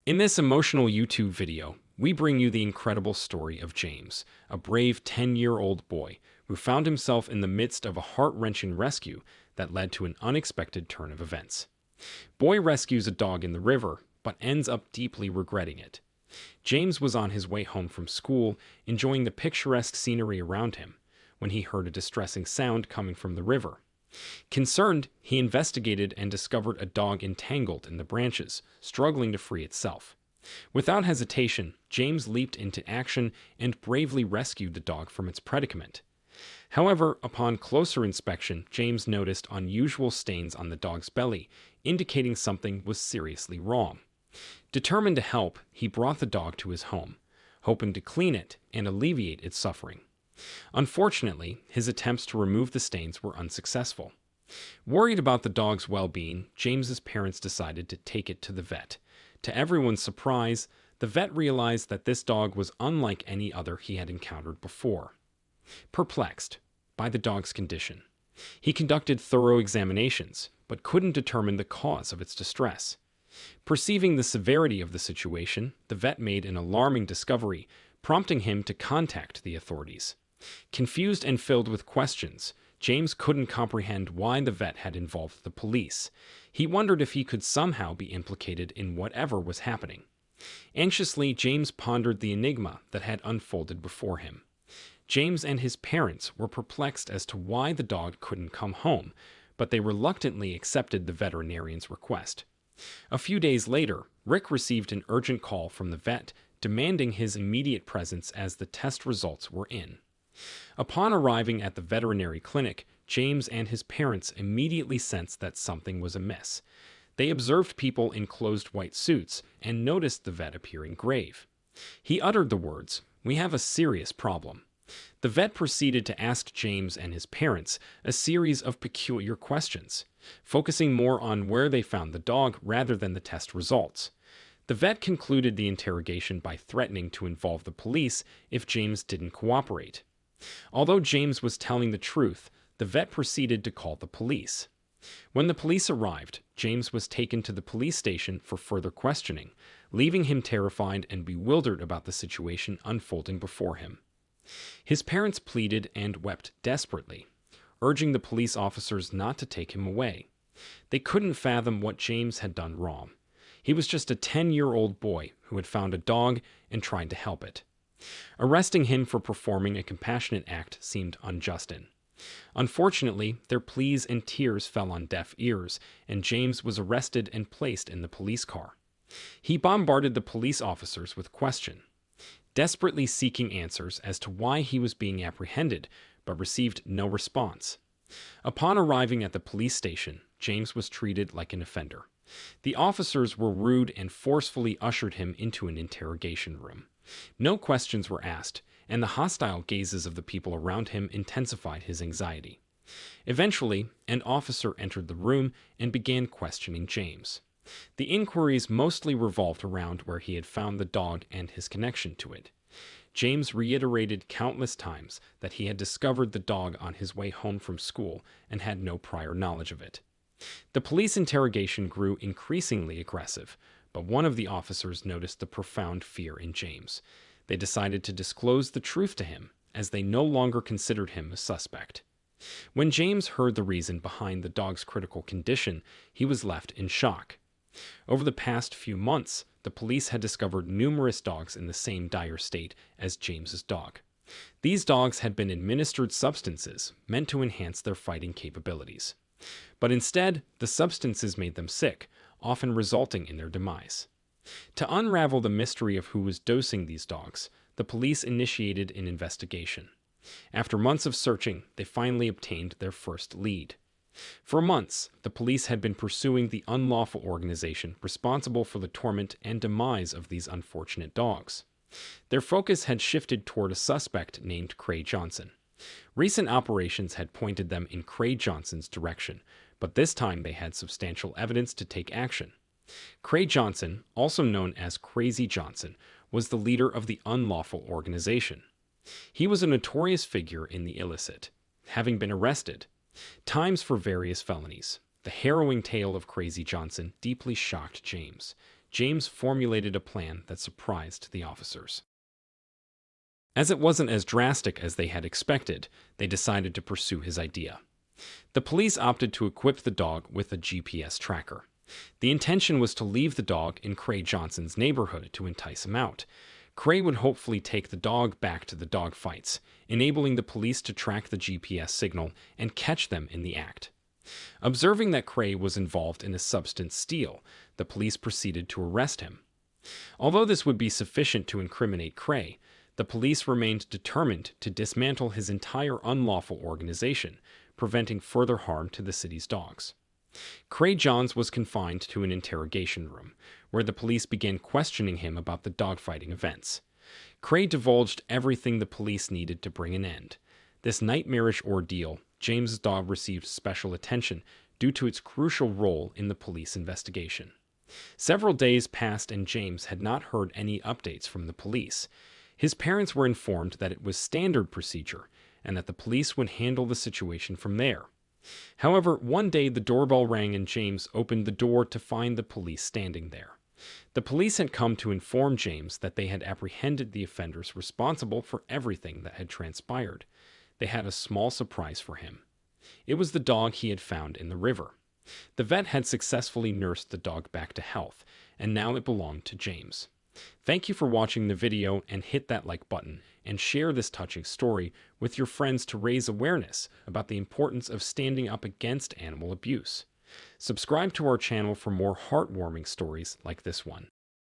In this emotional YouTube video, we bring you the incredible story of James, a brave 10-year-old boy who found himself in the midst of a heart-wrenching rescue that led to an unexpected turn of events. Boy rescues a dog in the river, but ends up deeply regretting it. James was on his way home from school, enjoying the picturesque scenery around him, when he heard a distressing sound coming from the river. Concerned, he investigated and discovered a dog entangled in the branches, struggling to free itself. Without hesitation, James leaped into action and bravely rescued the dog from its predicament. However, upon closer inspection, James noticed unusual stains on the dog's belly, indicating something was seriously wrong. Determined to help, he brought the dog to his home, hoping to clean it and alleviate its suffering. Unfortunately, his attempts to remove the stains were unsuccessful. Worried about the dog's well-being, James's parents decided to take it to the vet. To everyone's surprise, the vet realized that this dog was unlike any other he had encountered before. Perplexed by the dog's condition, he conducted thorough examinations, but couldn't determine the cause of its distress. Perceiving the severity of the situation, the vet made an alarming discovery, prompting him to contact the authorities. Confused and filled with questions, James couldn't comprehend why the vet had involved the police. He wondered if he could somehow be implicated in whatever was happening. Anxiously, James pondered the enigma that had unfolded before him. James and his parents were perplexed as to why the dog couldn't come home, but they reluctantly accepted the veterinarian's request. A few days later, Rick received an urgent call from the vet, demanding his immediate presence as the test results were in. Upon arriving at the veterinary clinic, James and his parents immediately sensed that something was amiss. They observed people in closed white suits and noticed the vet appearing grave. He uttered the words, "We have a serious problem." The vet proceeded to ask James and his parents a series of peculiar questions, focusing more on where they found the dog rather than the test results. The vet concluded the interrogation by threatening to involve the police if James didn't cooperate. Although James was telling the truth, the vet proceeded to call the police. When the police arrived, James was taken to the police station for further questioning, leaving him terrified and bewildered about the situation unfolding before him. His parents pleaded and wept desperately, urging the police officers not to take him away. They couldn't fathom what James had done wrong. He was just a 10-year-old boy who had found a dog and tried to help it. Arresting him for performing a compassionate act seemed unjust. Unfortunately, their pleas and tears fell on deaf ears, and James was arrested and placed in the police car. He bombarded the police officers with questions, desperately seeking answers as to why he was being apprehended, but received no response. Upon arriving at the police station, James was treated like an offender. The officers were rude and forcefully ushered him into an interrogation room. No questions were asked, and the hostile gazes of the people around him intensified his anxiety. Eventually, an officer entered the room and began questioning James. The inquiries mostly revolved around where he had found the dog and his connection to it. James reiterated countless times that he had discovered the dog on his way home from school and had no prior knowledge of it. The police interrogation grew increasingly aggressive, but one of the officers noticed the profound fear in James. They decided to disclose the truth to him, as they no longer considered him a suspect. When James heard the reason behind the dog's critical condition, he was left in shock. Over the past few months, the police had discovered numerous dogs in the same dire state as James's dog. These dogs had been administered substances meant to enhance their fighting capabilities. But instead, the substances made them sick, often resulting in their demise. To unravel the mystery of who was dosing these dogs, the police initiated an investigation. After months of searching, they finally obtained their first lead. For months, the police had been pursuing the unlawful organization responsible for the torment and demise of these unfortunate dogs. Their focus had shifted toward a suspect named Craig Johnson. Recent operations had pointed them in Craig Johnson's direction, but this time they had substantial evidence to take action. Craig Johnson, also known as Crazy Johnson, was the leader of the unlawful organization. He was a notorious figure in the illicit, having been arrested times for various felonies. The harrowing tale of Crazy Johnson deeply shocked James. James formulated a plan that surprised the officers. As it wasn't as drastic as they had expected, they decided to pursue his idea. The police opted to equip the dog with a GPS tracker. The intention was to leave the dog in Cray Johnson's neighborhood to entice him out. Cray would hopefully take the dog back to the dog fights, enabling the police to track the GPS signal and catch them in the act. Observing that Cray was involved in a substance steal, the police proceeded to arrest him. Although this would be sufficient to incriminate Cray, the police remained determined to dismantle his entire unlawful organization, preventing further harm to the city's dogs. Cray Johns was confined to an interrogation room, where the police began questioning him about the dogfighting events. Cray divulged everything the police needed to bring an end. This nightmarish ordeal, James's dog received special attention due to its crucial role in the police investigation. Several days passed and James had not heard any updates from the police. His parents were informed that it was standard procedure and that the police would handle the situation from there. However, one day the doorbell rang and James opened the door to find the police standing there. The police had come to inform James that they had apprehended the offenders responsible for everything that had transpired. They had a small surprise for him. It was the dog he had found in the river. The vet had successfully nursed the dog back to health, and now it belonged to James. Thank you for watching the video, and hit that like button and share this touching story with your friends to raise awareness about the importance of standing up against animal abuse. Subscribe to our channel for more heartwarming stories like this one.